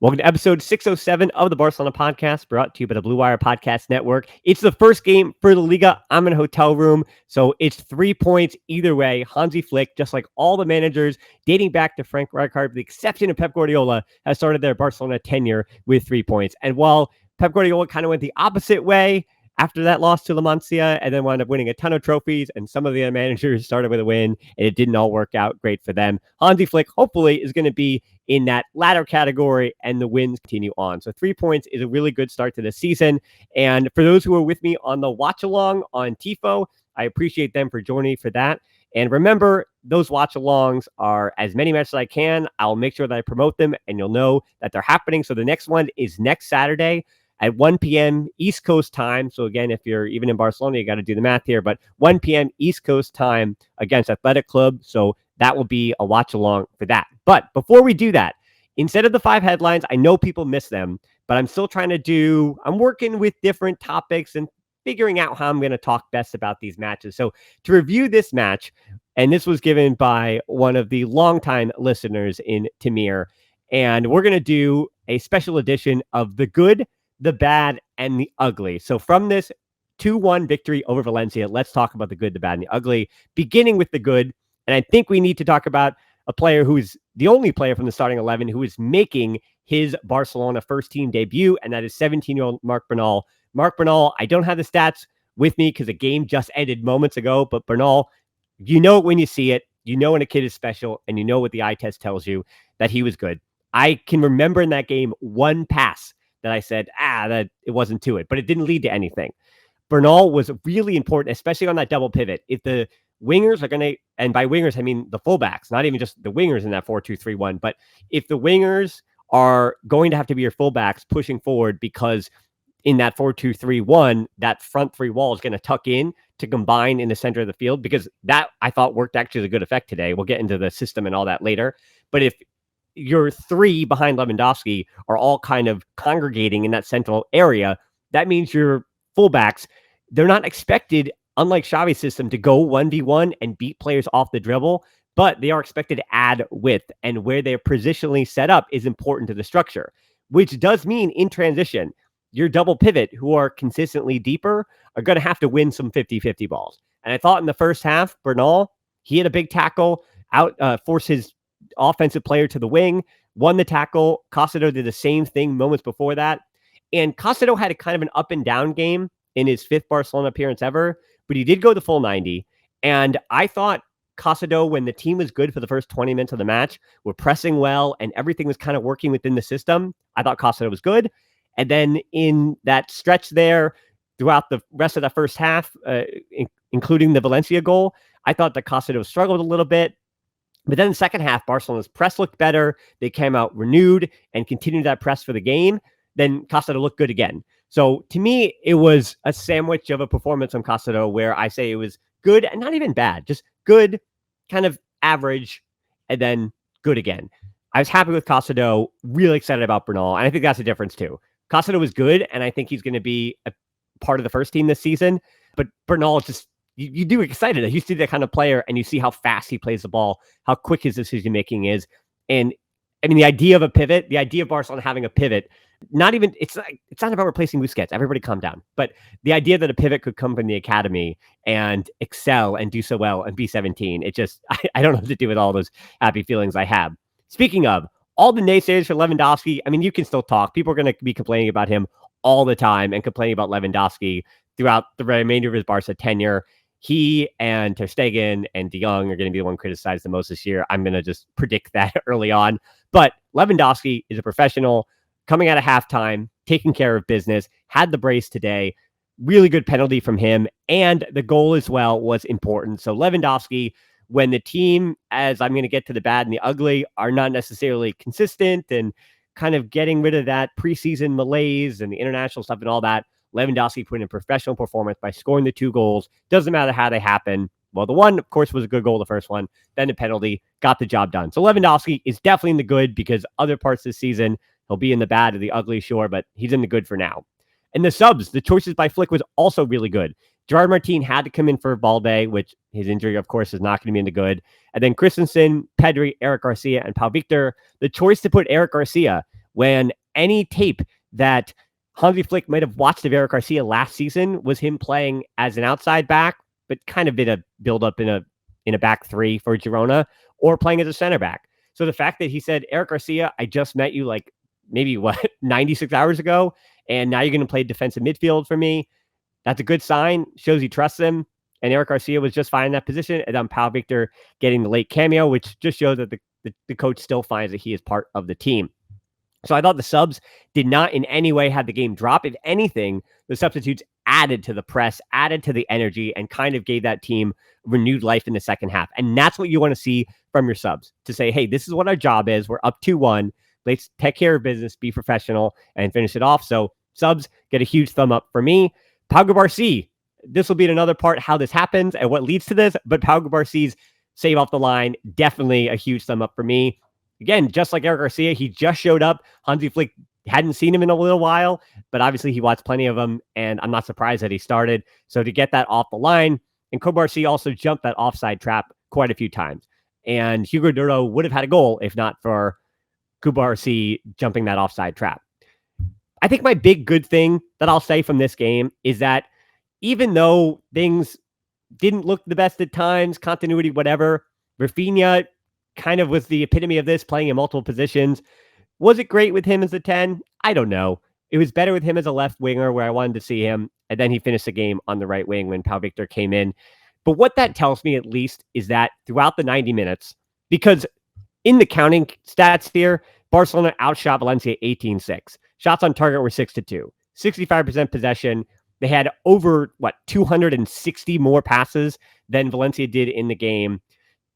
Welcome to episode 607 of the Barcelona podcast, brought to you by the Blue Wire Podcast Network. It's the first game for the Liga. I'm in a hotel room, so it's 3 points either way. Hansi Flick, just like all the managers dating back to Frank Rijkaard, with the exception of Pep Guardiola, has started their Barcelona tenure with 3 points. And while Pep Guardiola kind of went the opposite way after that loss to La Masia and then wound up winning a ton of trophies, and some of the other managers started with a win, and it didn't all work out great for them. Hansi Flick, hopefully, is going to be in that latter category, and the wins continue on. So 3 points is a really good start to the season. And for those who are with me on the watch along on Tifo, I appreciate them for joining me for that. And remember, those watch alongs are as many matches as I can. I'll make sure that I promote them, and you'll know that they're happening. So the next one is next Saturday at 1 p.m. East Coast time. So again, if you're even in Barcelona, you got to do the math here, but 1 p.m. East Coast time against Athletic Club. So that will be a watch along for that. But before we do that, instead of the 5 headlines, I know people miss them, but I'm still trying to I'm working with different topics and figuring out how I'm going to talk best about these matches. So to review this match, and this was given by one of the longtime listeners in Tamir, and we're going to do a special edition of the good, the bad, and the ugly. So from this 2-1 victory over Valencia, let's talk about the good, the bad, and the ugly, beginning with the good. And I think we need to talk about a player who is the only player from the starting 11 who is making his Barcelona first team debut, and that is 17-year-old Marc Bernal. Marc Bernal, I don't have the stats with me because the game just ended moments ago, but Bernal, you know it when you see it, you know when a kid is special, and you know what the eye test tells you, that he was good. I can remember in that game one pass that I said, that it wasn't to it, but it didn't lead to anything. Bernal was really important, especially on that double pivot. If the wingers are going to, and by wingers, I mean the fullbacks, not even just the wingers in that 4-2-3-1, but if the wingers are going to have to be your fullbacks pushing forward, because in that 4-2-3-1, that front 3 wall is going to tuck in to combine in the center of the field, because that I thought worked actually as a good effect today. We'll get into the system and all that later. But if your 3 behind Lewandowski are all kind of congregating in that central area, that means your fullbacks, they're not expected, unlike Xavi's system, to go 1v1 and beat players off the dribble, but they are expected to add width, and where they're positionally set up is important to the structure, which does mean in transition, your double pivot, who are consistently deeper, are going to have to win some 50-50 balls. And I thought in the first half, Bernal, he had a big tackle, forced his offensive player to the wing, won the tackle. Castro did the same thing moments before that. And Castro had a kind of an up and down game in his 5th Barcelona appearance ever, but he did go the full 90. And I thought Castro, when the team was good for the first 20 minutes of the match, were pressing well and everything was kind of working within the system, I thought Castro was good. And then in that stretch there, throughout the rest of the first half, including the Valencia goal, I thought that Castro struggled a little bit. But then in the second half, Barcelona's press looked better. They came out renewed and continued that press for the game. Then Castro looked good again. So to me, it was a sandwich of a performance from Castro where I say it was good and not even bad, just good, kind of average, and then good again. I was happy with Castro, really excited about Bernal, and I think that's the difference too. Castro was good, and I think he's going to be a part of the first team this season, but Bernal just, you do excited. You see that kind of player, and you see how fast he plays the ball, how quick his decision-making is. And I mean, the idea of a pivot, the idea of Barcelona having a pivot, it's not about replacing Busquets. Everybody calm down. But the idea that a pivot could come from the academy and excel and do so well and be 17, it just, I don't know what to do with all those happy feelings I have. Speaking of, all the naysayers for Lewandowski, I mean, you can still talk. People are going to be complaining about him all the time and complaining about Lewandowski throughout the remainder of his Barca tenure. He and Ter Stegen and De Jong are going to be the one criticized the most this year. I'm going to just predict that early on. But Lewandowski is a professional, coming out of halftime, taking care of business, had the brace today. Really good penalty from him. And the goal as well was important. So Lewandowski, when the team, as I'm going to get to the bad and the ugly, are not necessarily consistent and kind of getting rid of that preseason malaise and the international stuff and all that, Lewandowski put in a professional performance by scoring the 2 goals. Doesn't matter how they happen. Well, the one, of course, was a good goal, the first one. Then the penalty, got the job done. So Lewandowski is definitely in the good, because other parts this season, he'll be in the bad or the ugly, sure, but he's in the good for now. And the subs, the choices by Flick was also really good. Gerard Martin had to come in for Balde, which his injury, of course, is not going to be in the good. And then Christensen, Pedri, Eric Garcia, and Pau Victor. The choice to put Eric Garcia when any tape that Hansi Flick might have watched of Eric Garcia last season was him playing as an outside back, but kind of been a build up in a back three for Girona, or playing as a center back. So the fact that he said, Eric Garcia, I just met you like maybe 96 hours ago, and now you're going to play defensive midfield for me. That's a good sign. Shows he trusts him. And Eric Garcia was just fine in that position. And then Pau Victor getting the late cameo, which just shows that the coach still finds that he is part of the team. So I thought the subs did not in any way have the game drop. If anything, the substitutes added to the press, added to the energy, and kind of gave that team renewed life in the second half. And that's what you want to see from your subs, to say, hey, this is what our job is. We're up 2-1. Let's take care of business, be professional, and finish it off. So subs get a huge thumb up for me. Pau Barcy, this will be another part how this happens and what leads to this, but Pau Barcy's save off the line, definitely a huge thumb up for me. Again, just like Eric Garcia, he just showed up. Hansi Flick hadn't seen him in a little while, but obviously he watched plenty of them, and I'm not surprised that he started. So to get that off the line, and Barcy also jumped that offside trap quite a few times. And Hugo Duro would have had a goal if not for Barcy jumping that offside trap. I think my big good thing that I'll say from this game is that even though things didn't look the best at times, continuity, whatever, Rafinha kind of was the epitome of this, playing in multiple positions. Was it great with him as a 10? I don't know. It was better with him as a left winger where I wanted to see him. And then he finished the game on the right wing when Pau Victor came in. But what that tells me at least is that throughout the 90 minutes, because in the counting stats here, Barcelona outshot Valencia 18-6. Shots on target were 6-2. 65% possession. They had over, 260 more passes than Valencia did in the game.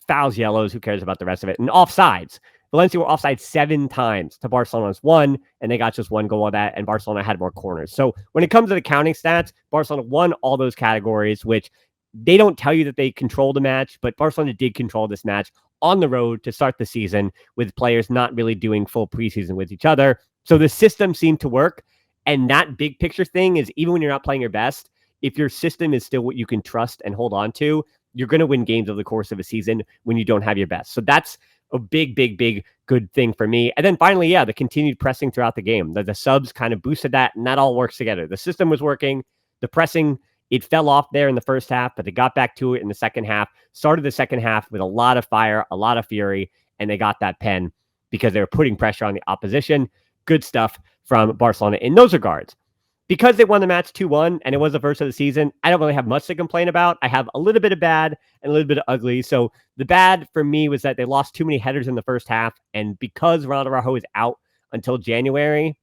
Fouls, yellows, who cares about the rest of it? And offsides. Valencia were offside 7 times to Barcelona's 1, and they got just 1 goal of that, and Barcelona had more corners. So when it comes to the counting stats, Barcelona won all those categories, which they don't tell you that they controlled the match, but Barcelona did control this match on the road to start the season with players not really doing full preseason with each other. So the system seemed to work, and that big picture thing is even when you're not playing your best, if your system is still what you can trust and hold on to, you're going to win games over the course of a season when you don't have your best. So that's a big, big, big good thing for me. And then finally, the continued pressing throughout the game. The subs kind of boosted that, and that all works together. The system was working. The pressing, it fell off there in the first half, but they got back to it in the second half. Started the second half with a lot of fire, a lot of fury, and they got that pen because they were putting pressure on the opposition. Good stuff from Barcelona in those regards. Because they won the match 2-1 and it was the first of the season, I don't really have much to complain about. I have a little bit of bad and a little bit of ugly. So the bad for me was that they lost too many headers in the first half. And because Ronaldo Araujo is out until January,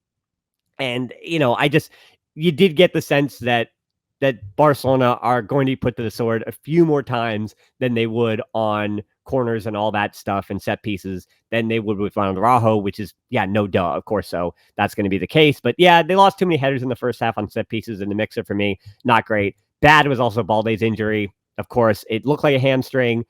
and, you did get the sense that Barcelona are going to be put to the sword a few more times than they would on corners and all that stuff and set pieces than they would with Ronaldo Araujo, which is, no duh, of course. So that's going to be the case. But they lost too many headers in the first half on set pieces in the mixer for me. Not great. Bad was also Balde's injury. Of course, it looked like a hamstring,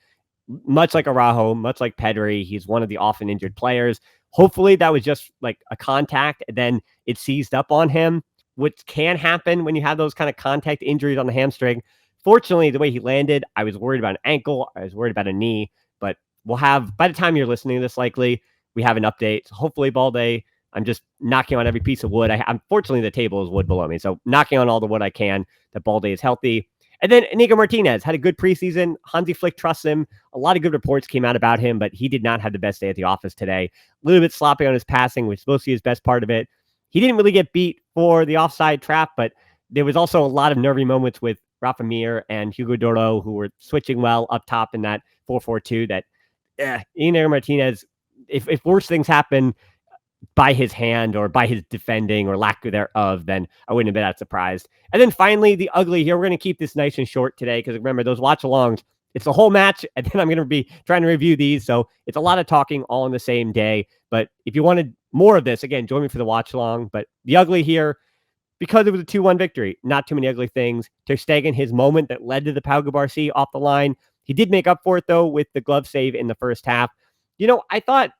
much like Araujo, much like Pedri. He's one of the often injured players. Hopefully that was just like a contact and then it seized up on him, which can happen when you have those kind of contact injuries on the hamstring. Fortunately, the way he landed, I was worried about an ankle. I was worried about a knee, but we'll have, by the time you're listening to this, likely we have an update. So hopefully Balde, I'm just knocking on every piece of wood. Unfortunately, the table is wood below me. So knocking on all the wood I can that Balde is healthy. And then Inigo Martinez had a good preseason. Hansi Flick trusts him. A lot of good reports came out about him, but he did not have the best day at the office today. A little bit sloppy on his passing, which is supposed to be his best part of it. He didn't really get beat for the offside trap, but there was also a lot of nervy moments with Rafa Mir and Hugo Duro, who were switching well up top in that 4-4-2 that Inigo Martinez, if worse things happen by his hand or by his defending or lack thereof, then I wouldn't have been that surprised. And then finally, the ugly here. We're going to keep this nice and short today because remember, those watch-alongs, it's the whole match, and then I'm going to be trying to review these. So it's a lot of talking all on the same day. But if you wanted more of this, again, join me for the watch-along. But the ugly here, because it was a 2-1 victory, not too many ugly things. Ter Stegen, his moment that led to the Pau Barcy off the line. He did make up for it, though, with the glove save in the first half. I thought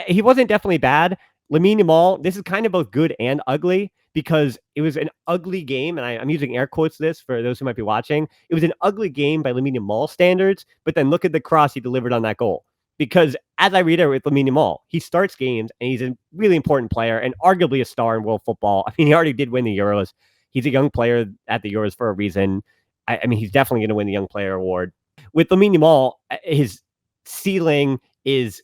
he wasn't definitely bad. Lamine Yamal, this is kind of both good and ugly because it was an ugly game, and I'm using air quotes this for those who might be watching. It was an ugly game by Lamine Yamal standards, but then look at the cross he delivered on that goal. because as I read it with Lamine Yamal, he starts games and he's a really important player and arguably a star in world football. I mean, he already did win the Euros. He's a young player at the Euros for a reason. I mean, he's definitely going to win the Young Player Award. With Lamine Yamal, his ceiling is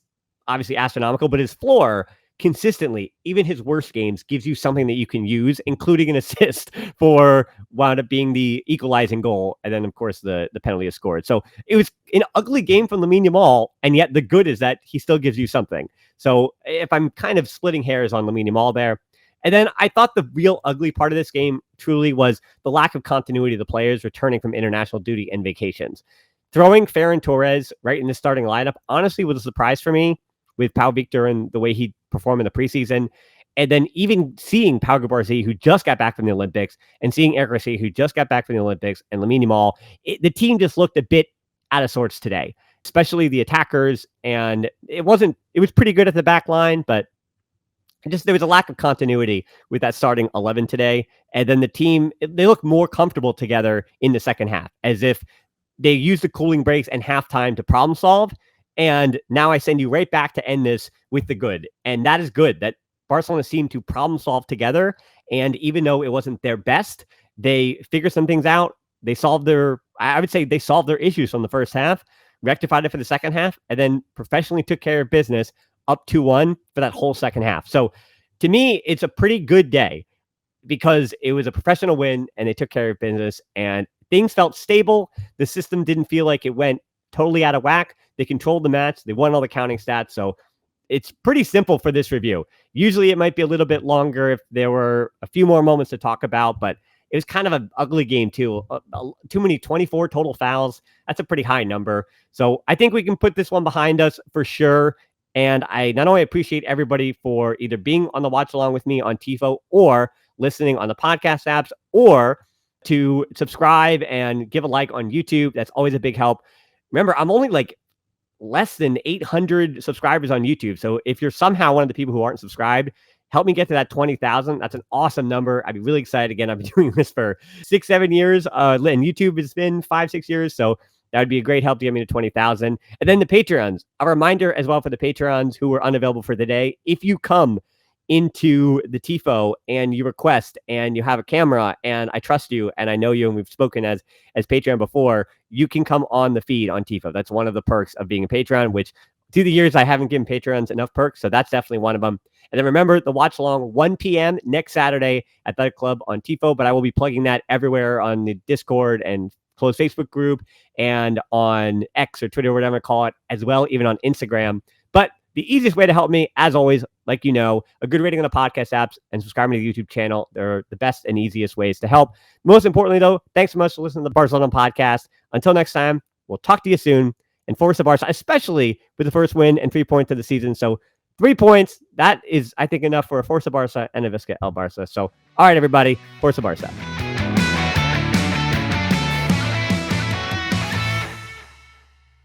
obviously astronomical, but his floor consistently, even his worst games, gives you something that you can use, including an assist for wound up being the equalizing goal. And then, of course, the penalty is scored. So it was an ugly game from Lamine Yamal, and yet the good is that he still gives you something. So if I'm kind of splitting hairs on Lamine Yamal there. And then I thought the real ugly part of this game truly was the lack of continuity of the players returning from international duty and vacations. Throwing Ferran Torres right in the starting lineup honestly was a surprise for me with Pau Victor and the way he performed in the preseason. And then even seeing Pau Gabarzi, who just got back from the Olympics, and seeing Eric Garcia, who just got back from the Olympics, and Lamine Yamal, the team just looked a bit out of sorts today, especially the attackers. And it was pretty good at the back line, but there was a lack of continuity with that starting 11 today. And then the team, they look more comfortable together in the second half, as if they used the cooling breaks and halftime to problem solve. And now I send you right back to end this with the good. And that is good that Barcelona seemed to problem solve together. And even though it wasn't their best, they figured some things out. They solved I would say they solved their issues from the first half, rectified it for the second half, and then professionally took care of business up 2-1 for that whole second half. So to me, it's a pretty good day because it was a professional win and they took care of business and things felt stable. The system didn't feel like it went totally out of whack. They controlled the match. They won all the counting stats. So it's pretty simple for this review. Usually it might be a little bit longer if there were a few more moments to talk about, but it was kind of an ugly game too. Too many 24 total fouls. That's a pretty high number. So I think we can put this one behind us for sure. And I not only appreciate everybody for either being on the watch along with me on TIFO or listening on the podcast apps or to subscribe and give a like on YouTube. That's always a big help. Remember, I'm only like less than 800 subscribers on YouTube. So if you're somehow one of the people who aren't subscribed, help me get to that 20,000. That's an awesome number. I'd be really excited. Again, I've been doing this for 6-7 years. And YouTube has been 5-6 years. So that would be a great help to get me to 20,000. And then the Patreons. A reminder as well for the Patreons who were unavailable for the day. If you come into the TIFO and you request and you have a camera and I trust you and I know you and we've spoken as Patreon before, you can come on the feed on TIFO. That's one of the perks of being a Patreon, which through the years I haven't given Patreons enough perks. So that's definitely one of them. And then remember the watch along 1 p.m. next Saturday at the club on TIFO, but I will be plugging that everywhere on the Discord and closed Facebook group and on X or Twitter, or whatever I call it, as well, even on Instagram. But the easiest way to help me, as always, like you know, a good rating on the podcast apps and subscribing to the YouTube channel. They're the best and easiest ways to help. Most importantly, though, thanks so much for listening to the Barcelona podcast. Until next time, we'll talk to you soon. And Forza Barca, especially with the first win and 3 points of the season. So 3 points, that is, I think, enough for a Forza Barca and a Visca El Barca. So, all right, everybody, Forza Barca.